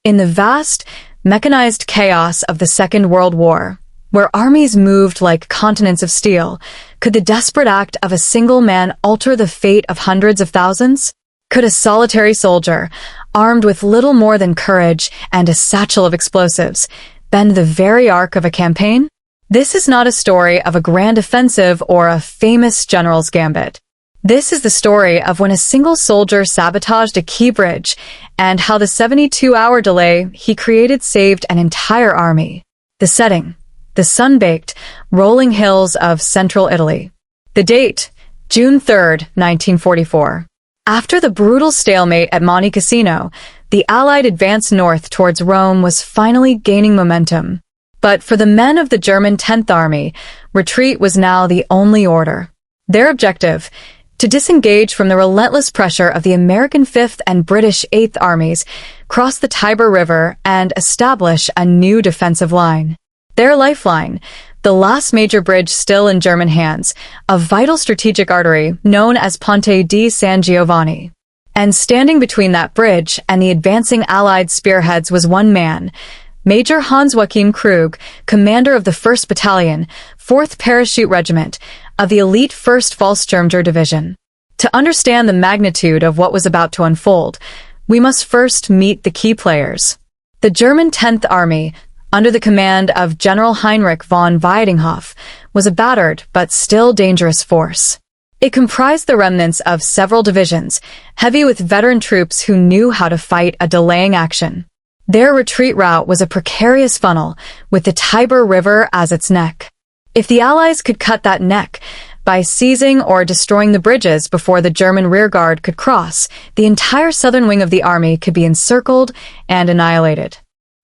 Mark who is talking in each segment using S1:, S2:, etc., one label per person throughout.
S1: In the vast, mechanized chaos of the Second World War, where armies moved like continents of steel, could the desperate act of a single man alter the fate of hundreds of thousands? Could a solitary soldier, armed with little more than courage and a satchel of explosives, bend the very arc of a campaign? This is not a story of a grand offensive or a famous general's gambit. This is the story of when a single soldier sabotaged a key bridge and how the 72-hour delay he created saved an entire army. The setting: the sun-baked, rolling hills of central Italy. The date: June 3, 1944. After the brutal stalemate at Monte Cassino, the Allied advance north towards Rome was finally gaining momentum. But for the men of the German 10th Army, retreat was now the only order. Their objective: to disengage from the relentless pressure of the American 5th and British 8th Armies, cross the Tiber River, and establish a new defensive line. Their lifeline: the last major bridge still in German hands, a vital strategic artery known as Ponte di San Giovanni. And standing between that bridge and the advancing Allied spearheads was one man, Major Hans-Joachim Krug, commander of the 1st Battalion, 4th Parachute Regiment, of the elite 1st Fallschirmjäger Division. To understand the magnitude of what was about to unfold, we must first meet the key players. The German 10th Army, under the command of General Heinrich von Weidinghoff, was a battered but still dangerous force. It comprised the remnants of several divisions, heavy with veteran troops who knew how to fight a delaying action. Their retreat route was a precarious funnel, with the Tiber River as its neck. If the Allies could cut that neck by seizing or destroying the bridges before the German rearguard could cross, the entire southern wing of the army could be encircled and annihilated.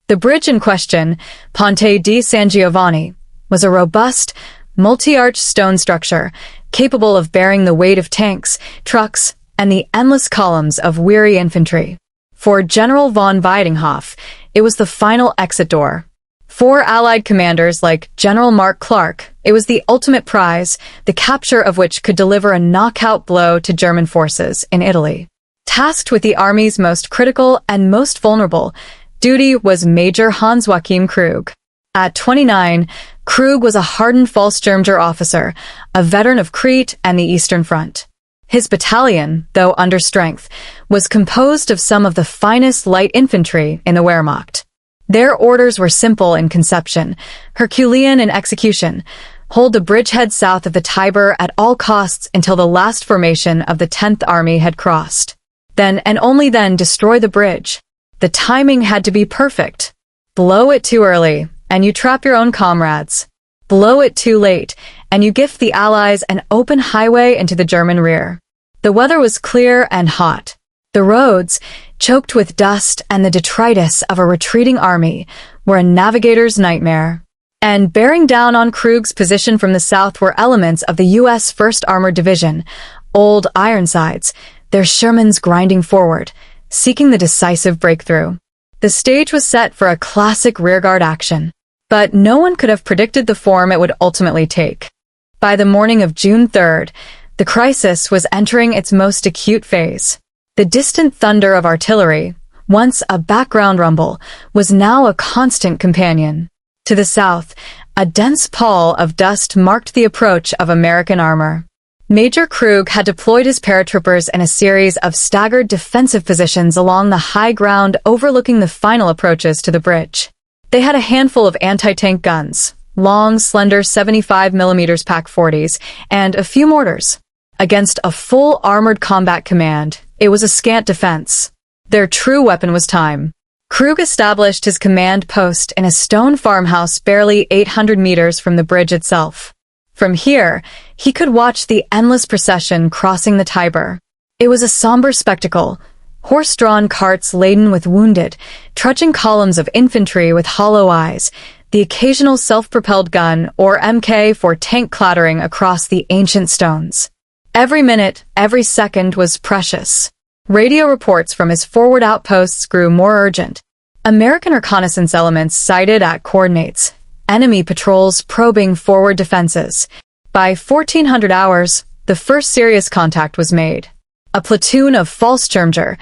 S1: The bridge in question, Ponte di San Giovanni, was a robust, multi-arch stone structure capable of bearing the weight of tanks, trucks, and the endless columns of weary infantry. For General von Weidinghoff, it was the final exit door. For Allied commanders like General Mark Clark, it was the ultimate prize, the capture of which could deliver a knockout blow to German forces in Italy. Tasked with the army's most critical and most vulnerable duty was Major Hans-Joachim Krug. At 29, Krug was a hardened Fallschirmjäger officer, a veteran of Crete and the Eastern Front. His battalion, though under strength, was composed of some of the finest light infantry in the Wehrmacht. Their orders were simple in conception, Herculean in execution: hold the bridgehead south of the Tiber at all costs until the last formation of the 10th Army had crossed. Then and only then destroy the bridge. The timing had to be perfect. Blow it too early, and you trap your own comrades. Blow it too late, and you gift the Allies an open highway into the German rear. The weather was clear and hot. The roads, choked with dust and the detritus of a retreating army, were a navigator's nightmare. And bearing down on Krug's position from the south were elements of the U.S. 1st Armored Division, old Ironsides, their Shermans grinding forward, seeking the decisive breakthrough. The stage was set for a classic rearguard action. But no one could have predicted the form it would ultimately take. By the morning of June 3rd, the crisis was entering its most acute phase. The distant thunder of artillery, once a background rumble, was now a constant companion. To the south, a dense pall of dust marked the approach of American armor. Major Krug had deployed his paratroopers in a series of staggered defensive positions along the high ground overlooking the final approaches to the bridge. They had a handful of anti-tank guns, long, slender 75mm PaK-40s, and a few mortars. Against a full armored combat command, it was a scant defense. Their true weapon was time. Krug established his command post in a stone farmhouse barely 800 meters from the bridge itself. From here, he could watch the endless procession crossing the Tiber. It was a somber spectacle. Horse-drawn carts laden with wounded, trudging columns of infantry with hollow eyes, the occasional self-propelled gun or MK for tank clattering across the ancient stones. Every minute, every second was precious. Radio reports from his forward outposts grew more urgent. American reconnaissance elements sighted at coordinates, enemy patrols probing forward defenses. By 1400 hours, the first serious contact was made. A platoon of Fallschirmjäger,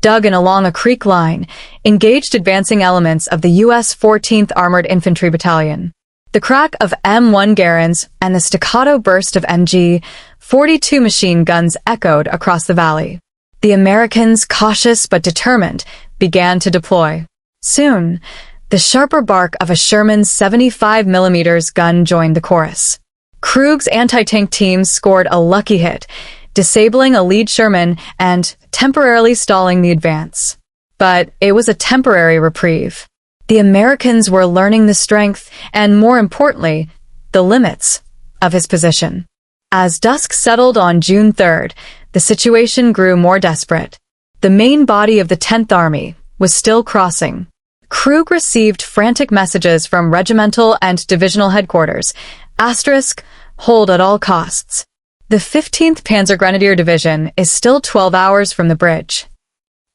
S1: dug in along a creek line, engaged advancing elements of the U.S. 14th Armored Infantry Battalion. The crack of M1 Garand's and the staccato burst of MG-42 machine guns echoed across the valley. The Americans, cautious but determined, began to deploy. Soon, the sharper bark of a Sherman 75mm gun joined the chorus. Krug's anti-tank team scored a lucky hit, disabling a lead Sherman and temporarily stalling the advance. But it was a temporary reprieve. The Americans were learning the strength and, more importantly, the limits of his position. As dusk settled on June 3rd, the situation grew more desperate. The main body of the 10th Army was still crossing. Krug received frantic messages from regimental and divisional headquarters. Hold at all costs. The 15th Panzer Grenadier Division is still 12 hours from the bridge.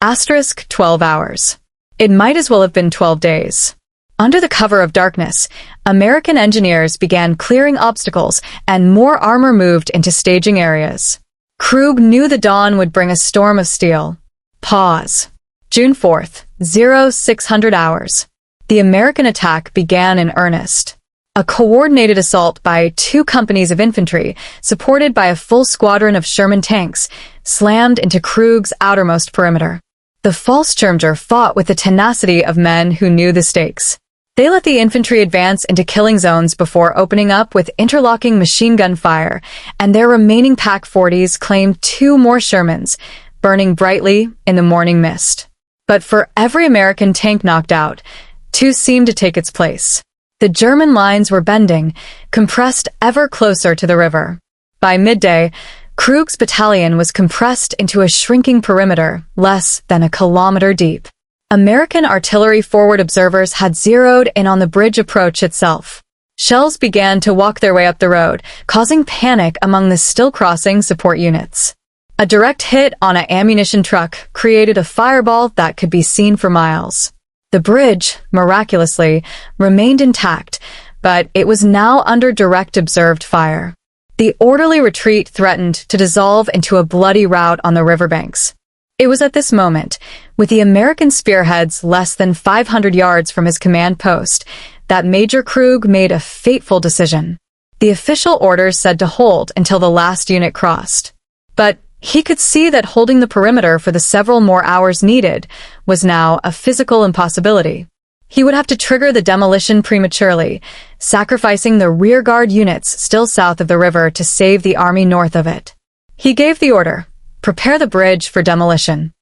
S1: 12 hours. It might as well have been 12 days. Under the cover of darkness, American engineers began clearing obstacles and more armor moved into staging areas. Krug knew the dawn would bring a storm of steel. Pause. June 4th, 0600 hours. The American attack began in earnest. A coordinated assault by 2 companies of infantry, supported by a full squadron of Sherman tanks, slammed into Krug's outermost perimeter. The Fallschirmjäger fought with the tenacity of men who knew the stakes. They let the infantry advance into killing zones before opening up with interlocking machine gun fire, and their remaining Pak-40s claimed 2 more Shermans, burning brightly in the morning mist. But for every American tank knocked out, 2 seemed to take its place. The German lines were bending, compressed ever closer to the river. By midday, Krug's battalion was compressed into a shrinking perimeter less than a kilometer deep. American artillery forward observers had zeroed in on the bridge approach itself. Shells began to walk their way up the road, causing panic among the still crossing support units. A direct hit on an ammunition truck created a fireball that could be seen for miles. The bridge, miraculously, remained intact, but it was now under direct observed fire. The orderly retreat threatened to dissolve into a bloody rout on the riverbanks. It was at this moment, with the American spearheads less than 500 yards from his command post, that Major Krug made a fateful decision. The official orders said to hold until the last unit crossed. But he could see that holding the perimeter for the several more hours needed was now a physical impossibility. He would have to trigger the demolition prematurely, sacrificing the rearguard units still south of the river to save the army north of it. He gave the order, prepare the bridge for demolition.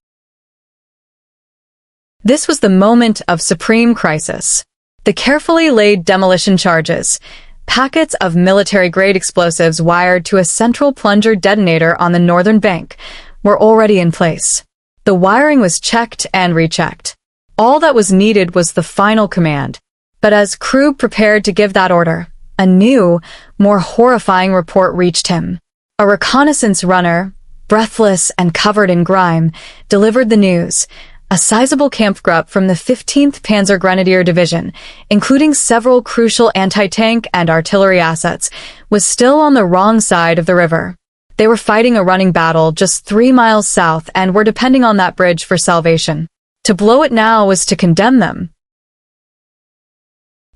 S1: This was the moment of supreme crisis. The carefully laid demolition charges, packets of military-grade explosives wired to a central plunger detonator on the northern bank, were already in place. The wiring was checked and rechecked. All that was needed was the final command. But as Krug prepared to give that order, a new, more horrifying report reached him. A reconnaissance runner, breathless and covered in grime, delivered the news. A sizable Kampfgruppe from the 15th Panzer Grenadier Division, including several crucial anti-tank and artillery assets, was still on the wrong side of the river. They were fighting a running battle just 3 miles south and were depending on that bridge for salvation. To blow it now was to condemn them.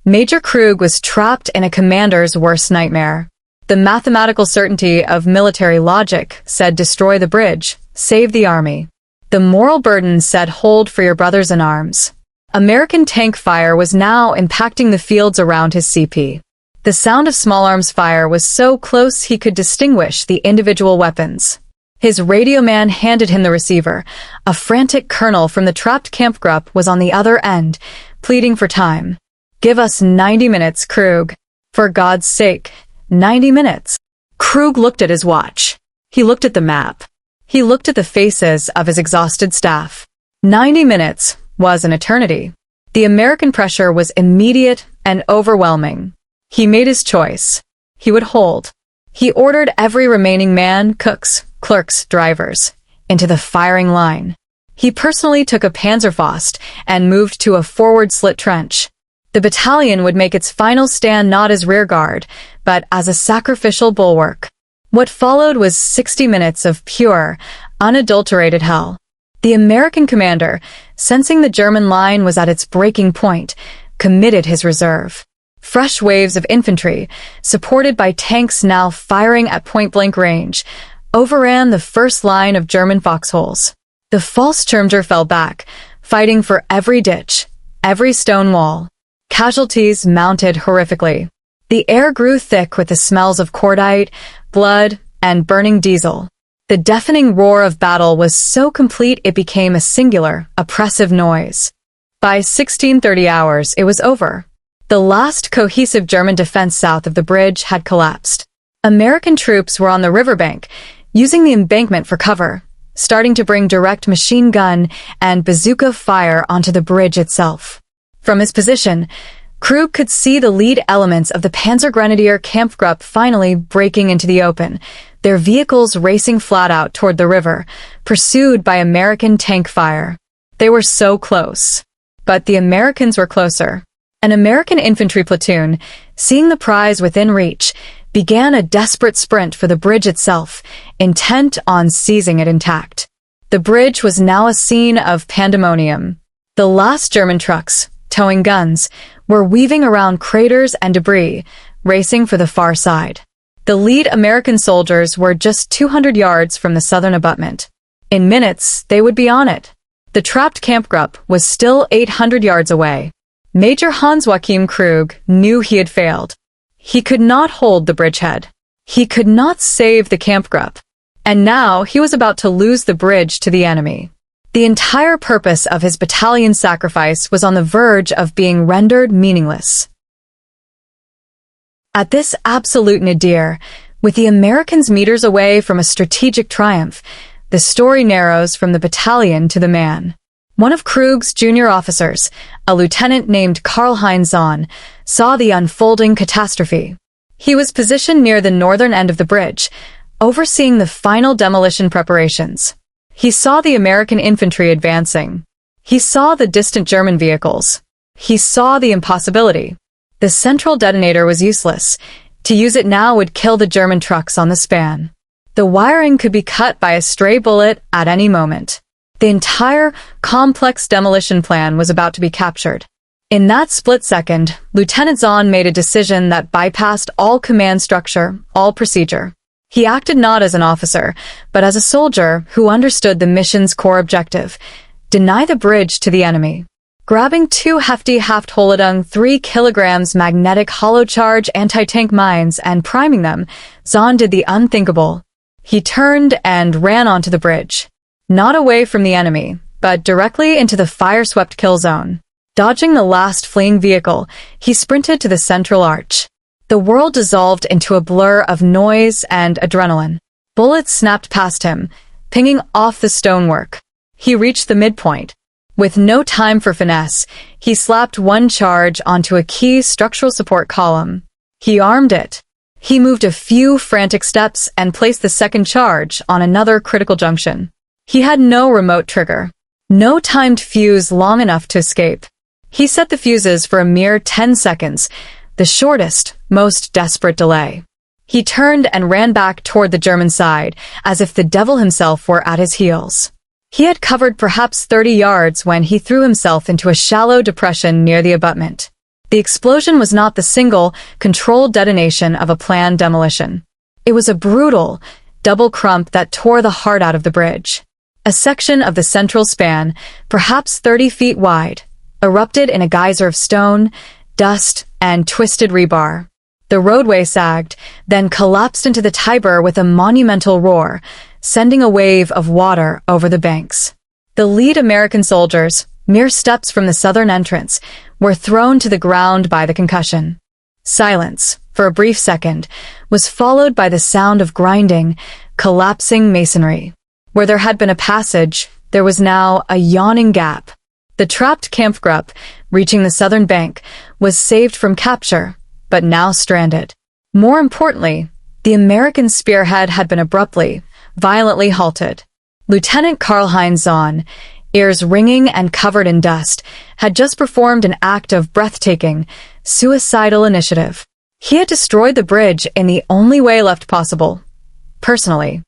S1: Major Krug was trapped in a commander's worst nightmare. The mathematical certainty of military logic said destroy the bridge, save the army. The moral burden said hold for your brothers in arms. American tank fire was now impacting the fields around his CP. The sound of small arms fire was so close he could distinguish the individual weapons. His radio man handed him the receiver. A frantic colonel from the trapped Kampfgruppe was on the other end, pleading for time. Give us 90 minutes, Krug. For God's sake, 90 minutes. Krug looked at his watch. He looked at the map. He looked at the faces of his exhausted staff. 90 minutes was an eternity. The American pressure was immediate and overwhelming. He made his choice. He would hold. He ordered every remaining man, cooks, clerks, drivers, into the firing line. He personally took a Panzerfaust and moved to a forward slit trench. The battalion would make its final stand not as rearguard, but as a sacrificial bulwark. What followed was 60 minutes of pure, unadulterated hell. The American commander, sensing the German line was at its breaking point, committed his reserve. Fresh waves of infantry, supported by tanks now firing at point-blank range, overran the first line of German foxholes. The Fallschirmjäger fell back, fighting for every ditch, every stone wall. Casualties mounted horrifically. The air grew thick with the smells of cordite, blood, and burning diesel. The deafening roar of battle was so complete it became a singular, oppressive noise. By 16:30 hours, it was over. The last cohesive German defense south of the bridge had collapsed. American troops were on the riverbank, using the embankment for cover, starting to bring direct machine gun and bazooka fire onto the bridge itself. From his position, Krug could see the lead elements of the Panzergrenadier Kampfgruppe finally breaking into the open, their vehicles racing flat out toward the river, pursued by American tank fire. They were so close. But the Americans were closer. An American infantry platoon, seeing the prize within reach, began a desperate sprint for the bridge itself, intent on seizing it intact. The bridge was now a scene of pandemonium. The last German trucks, towing guns, were weaving around craters and debris, racing for the far side. The lead American soldiers were just 200 yards from the southern abutment. In minutes, they would be on it. The trapped Kampfgruppe was still 800 yards away. Major Hans-Joachim Krug knew he had failed. He could not hold the bridgehead. He could not save the Kampfgruppe. And now he was about to lose the bridge to the enemy. The entire purpose of his battalion's sacrifice was on the verge of being rendered meaningless. At this absolute nadir, with the Americans meters away from a strategic triumph, the story narrows from the battalion to the man. One of Krug's junior officers, a lieutenant named Karl-Heinz Zahn, saw the unfolding catastrophe. He was positioned near the northern end of the bridge, overseeing the final demolition preparations. He saw the American infantry advancing. He saw the distant German vehicles. He saw the impossibility. The central detonator was useless. To use it now would kill the German trucks on the span. The wiring could be cut by a stray bullet at any moment. The entire complex demolition plan was about to be captured. In that split second, Lieutenant Zahn made a decision that bypassed all command structure, all procedure. He acted not as an officer, but as a soldier who understood the mission's core objective: deny the bridge to the enemy. Grabbing two hefty Haft-Holedung 3 kilograms magnetic hollow-charge anti-tank mines and priming them, Zahn did the unthinkable. He turned and ran onto the bridge. Not away from the enemy, but directly into the fire-swept kill zone. Dodging the last fleeing vehicle, he sprinted to the central arch. The world dissolved into a blur of noise and adrenaline. Bullets snapped past him, pinging off the stonework. He reached the midpoint. With no time for finesse, he slapped one charge onto a key structural support column. He armed it. He moved a few frantic steps and placed the second charge on another critical junction. He had no remote trigger, no timed fuse long enough to escape. He set the fuses for a mere 10 seconds, the shortest, most desperate delay. He turned and ran back toward the German side, as if the devil himself were at his heels. He had covered perhaps 30 yards when he threw himself into a shallow depression near the abutment. The explosion was not the single, controlled detonation of a planned demolition. It was a brutal, double crump that tore the heart out of the bridge. A section of the central span, perhaps 30 feet wide, erupted in a geyser of stone, dust, and twisted rebar. The roadway sagged, then collapsed into the Tiber with a monumental roar, sending a wave of water over the banks. The lead American soldiers, mere steps from the southern entrance, were thrown to the ground by the concussion. Silence, for a brief second, was followed by the sound of grinding, collapsing masonry. Where there had been a passage, there was now a yawning gap. The trapped Kampfgruppe, reaching the southern bank, was saved from capture, but now stranded. More importantly, the American spearhead had been abruptly, violently halted. Lieutenant Karl-Heinz Zahn, ears ringing and covered in dust, had just performed an act of breathtaking, suicidal initiative. He had destroyed the bridge in the only way left possible. Personally.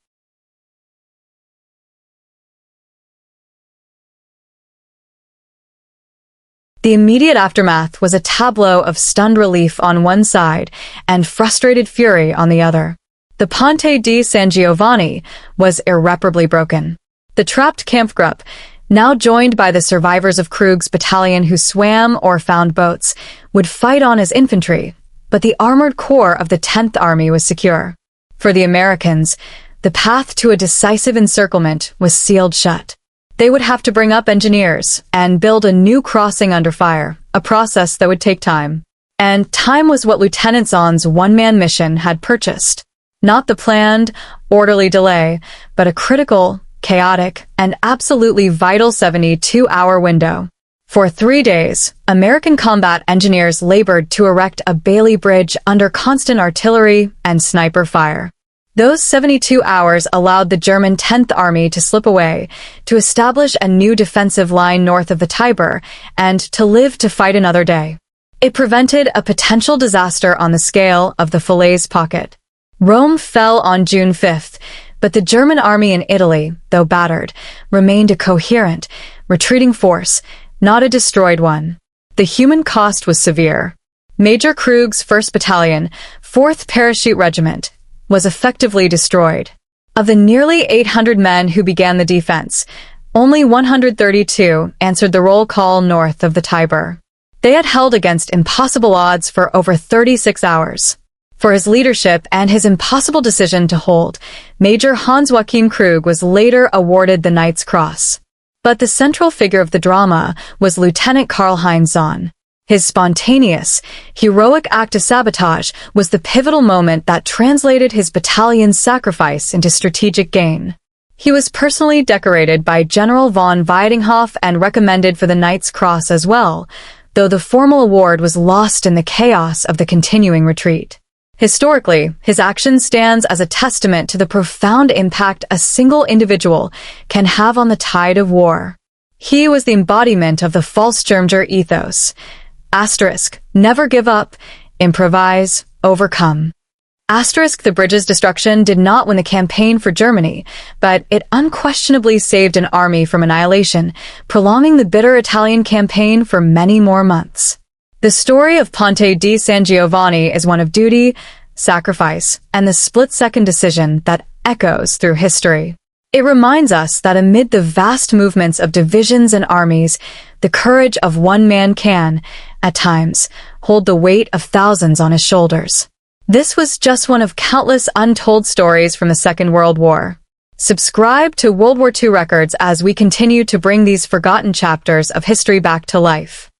S1: The immediate aftermath was a tableau of stunned relief on one side and frustrated fury on the other. The Ponte di San Giovanni was irreparably broken. The trapped kampfgruppe, now joined by the survivors of Krug's battalion who swam or found boats, would fight on as infantry, but the armored core of the 10th Army was secure. For the Americans, the path to a decisive encirclement was sealed shut. They would have to bring up engineers and build a new crossing under fire, a process that would take time. And time was what Lieutenant Zahn's one-man mission had purchased. Not the planned, orderly delay, but a critical, chaotic, and absolutely vital 72-hour window. For 3 days, American combat engineers labored to erect a Bailey Bridge under constant artillery and sniper fire. Those 72 hours allowed the German 10th Army to slip away, to establish a new defensive line north of the Tiber, and to live to fight another day. It prevented a potential disaster on the scale of the Falaise Pocket. Rome fell on June 5th, but the German army in Italy, though battered, remained a coherent, retreating force, not a destroyed one. The human cost was severe. Major Krug's 1st Battalion, 4th Parachute Regiment, was effectively destroyed. Of the nearly 800 men who began the defense, only 132 answered the roll call north of the Tiber. They had held against impossible odds for over 36 hours. For his leadership and his impossible decision to hold, Major Hans Joachim Krug was later awarded the Knight's Cross. But the central figure of the drama was Lieutenant Karl-Heinz Zahn. His spontaneous, heroic act of sabotage was the pivotal moment that translated his battalion's sacrifice into strategic gain. He was personally decorated by General von Weidenhoff and recommended for the Knight's Cross as well, though the formal award was lost in the chaos of the continuing retreat. Historically, his action stands as a testament to the profound impact a single individual can have on the tide of war. He was the embodiment of the Fallschirmjäger ethos. Never give up, improvise, overcome. The bridge's destruction did not win the campaign for Germany, but it unquestionably saved an army from annihilation, prolonging the bitter Italian campaign for many more months. The story of Ponte di San Giovanni is one of duty, sacrifice, and the split-second decision that echoes through history. It reminds us that amid the vast movements of divisions and armies, the courage of one man can, at times, hold the weight of thousands on his shoulders. This was just one of countless untold stories from the Second World War. Subscribe to World War II Records as we continue to bring these forgotten chapters of history back to life.